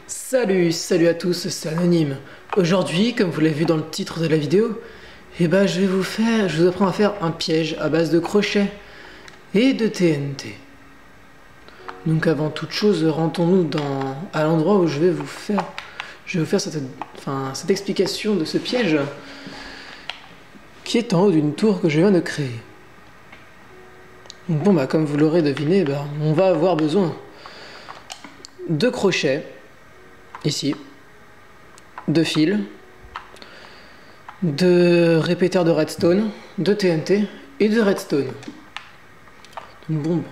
Salut à tous, c'est Anonyme. Aujourd'hui, comme vous l'avez vu dans le titre de la vidéo, je vous apprends à faire un piège à base de crochets et de TNT. Donc avant toute chose, rentrons-nous à l'endroit où je vais vous faire cette explication de ce piège qui est en haut d'une tour que je viens de créer. Donc comme vous l'aurez deviné, on va avoir besoin de crochets, ici, de fils, de répéteurs de redstone, de TNT et de redstone. Donc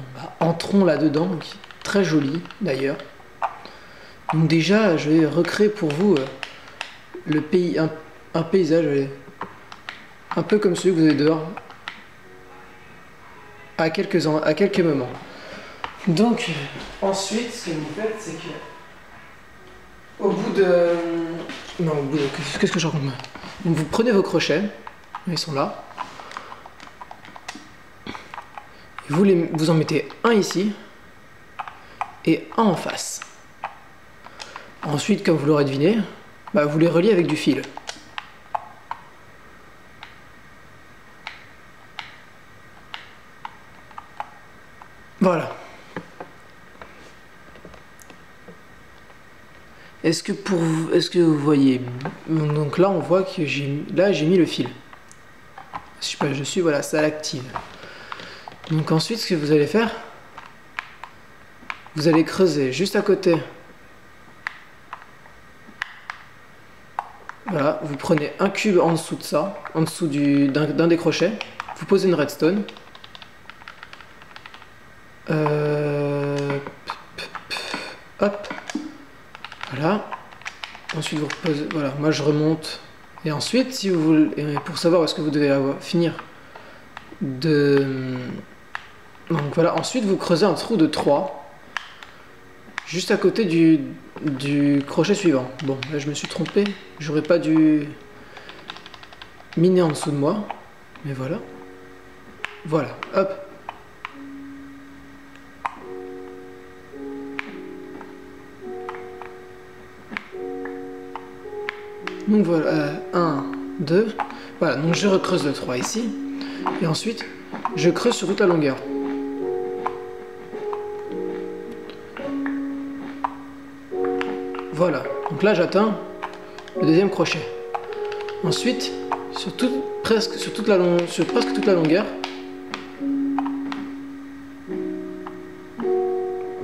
entrons là-dedans, très joli d'ailleurs. Donc déjà, je vais recréer pour vous un paysage un peu comme celui que vous avez dehors à quelques moments. Donc ensuite, ce que vous faites, c'est que qu'est-ce que je raconte moi? Donc vous prenez vos crochets, ils sont là, et vous en mettez un ici et un en face. Ensuite, comme vous l'aurez deviné, vous les reliez avec du fil. Voilà. Est-ce que vous voyez? Donc là, on voit que j'ai mis le fil. Voilà, ça l'active. Donc ensuite, ce que vous allez faire, vous allez creuser juste à côté. Voilà, vous prenez un cube en dessous de ça, en dessous d'un des crochets. Vous posez une redstone. Hop. Voilà. Ensuite vous reposez. Voilà, moi je remonte. Et ensuite, si vous voulez, pour savoir où est-ce que vous devez finir de. Donc voilà, ensuite vous creusez un trou de 3 juste à côté du crochet suivant. Bon, là je me suis trompé, j'aurais pas dû miner en dessous de moi, mais voilà. Voilà, hop. Donc voilà, 1, 2, voilà, donc je recreuse le 3 ici, et ensuite je creuse sur toute la longueur. Voilà, donc là j'atteins le deuxième crochet. Ensuite, presque toute la longueur,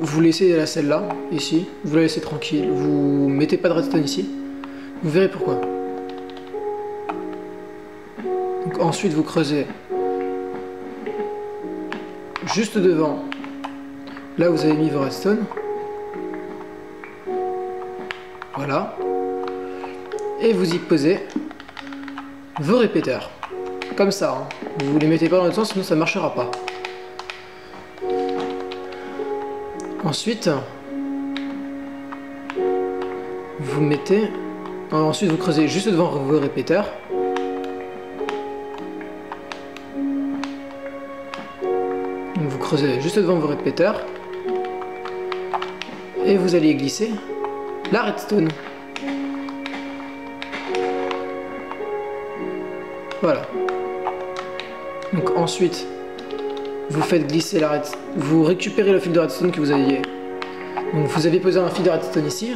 vous laissez celle-là, ici, vous la laissez tranquille, vous mettez pas de redstone ici. Vous verrez pourquoi. Donc ensuite vous creusez juste devant, là où vous avez mis vos redstone. Voilà. Et vous y posez vos répéteurs. Comme ça. Hein. Vous les mettez pas dans le sens, sinon ça ne marchera pas. Ensuite, vous mettez... Ensuite, vous creusez juste devant vos répéteurs. Donc, vous creusez juste devant vos répéteurs. Et vous allez glisser la redstone. Voilà. Donc ensuite, vous faites glisser la redstone. Vous récupérez le fil de redstone que vous aviez. Donc vous avez posé un fil de redstone ici.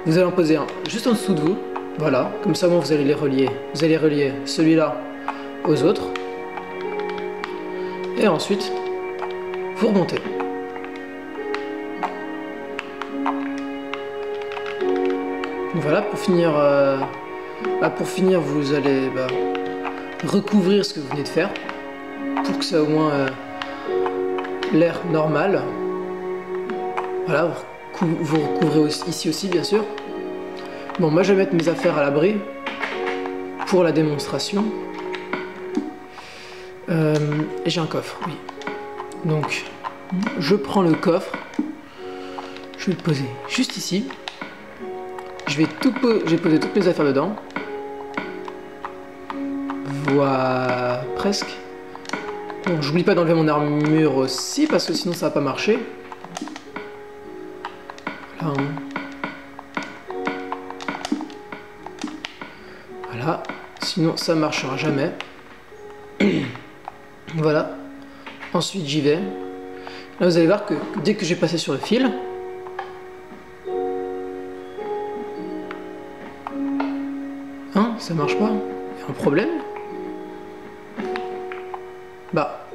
Vous allez en poser un juste en dessous de vous. Voilà, comme ça vous allez les relier. Vous allez relier celui-là aux autres. Et ensuite, vous remontez. Voilà, pour finir, vous allez recouvrir ce que vous venez de faire pour que ça ait au moins l'air normal. Voilà, vous recouvrez ici aussi, bien sûr. Bon, moi je vais mettre mes affaires à l'abri pour la démonstration. Et j'ai un coffre, oui. Donc, je prends le coffre. Je vais le poser juste ici. Je vais poser toutes mes affaires dedans. Voilà, presque. Bon, j'oublie pas d'enlever mon armure aussi, parce que sinon ça va pas marcher. Voilà. sinon ça marchera jamais. Voilà. Ensuite j'y vais. Là vous allez voir que dès que j'ai passé sur le fil, hein, ça marche pas. Il y a un problème. Bah.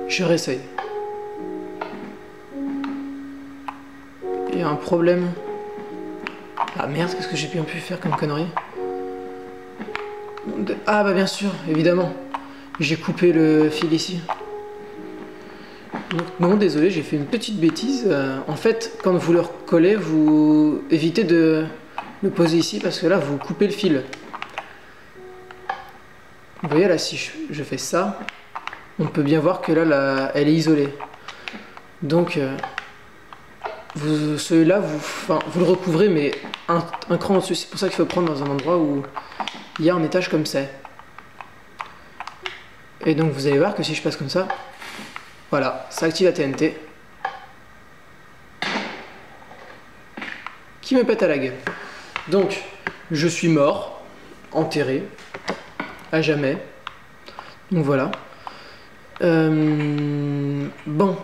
Je réessaye. Il y a un problème. Ah merde, qu'est-ce que j'ai bien pu faire comme connerie? Ah bah bien sûr, évidemment. J'ai coupé le fil ici. Donc, non, désolé, j'ai fait une petite bêtise. En fait, quand vous le recollez, vous évitez de le poser ici parce que là, vous coupez le fil. Vous voyez là, si je fais ça, on peut bien voir que là, elle est isolée. Donc, celui-là, vous le recouvrez, mais un cran au-dessus. C'est pour ça qu'il faut prendre dans un endroit où il y a un étage comme ça. Et donc, vous allez voir que si je passe comme ça, voilà, ça active la TNT. Qui me pète à la gueule. Donc, je suis mort, enterré, à jamais. Donc voilà. Bon.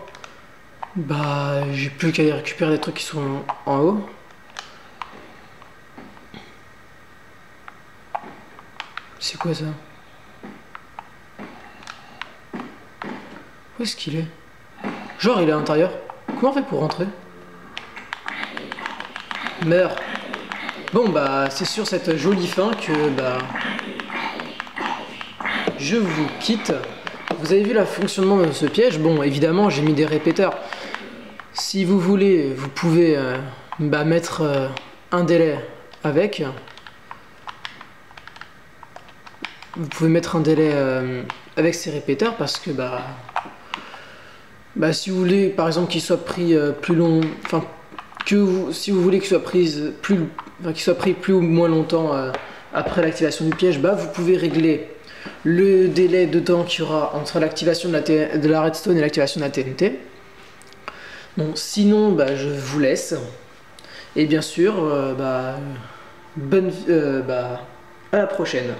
Bah, j'ai plus qu'à aller récupérer les trucs qui sont en haut. C'est quoi ça? Où est-ce qu'il est? Genre, il est à l'intérieur. Comment on fait pour rentrer? Meurs. Bon, bah, c'est sur cette jolie fin que, bah, je vous quitte. Vous avez vu le fonctionnement de ce piège? Bon, évidemment, j'ai mis des répéteurs. Si vous voulez, vous pouvez mettre un délai avec. Vous pouvez mettre un délai avec ces répéteurs parce que, si vous voulez, par exemple, qu'il soit pris plus long, enfin, si vous voulez qu'il soit pris plus ou moins longtemps après l'activation du piège, vous pouvez régler le délai de temps qu'il y aura entre l'activation de la redstone et l'activation de la TNT. Bon, sinon, je vous laisse. Et bien sûr, à la prochaine.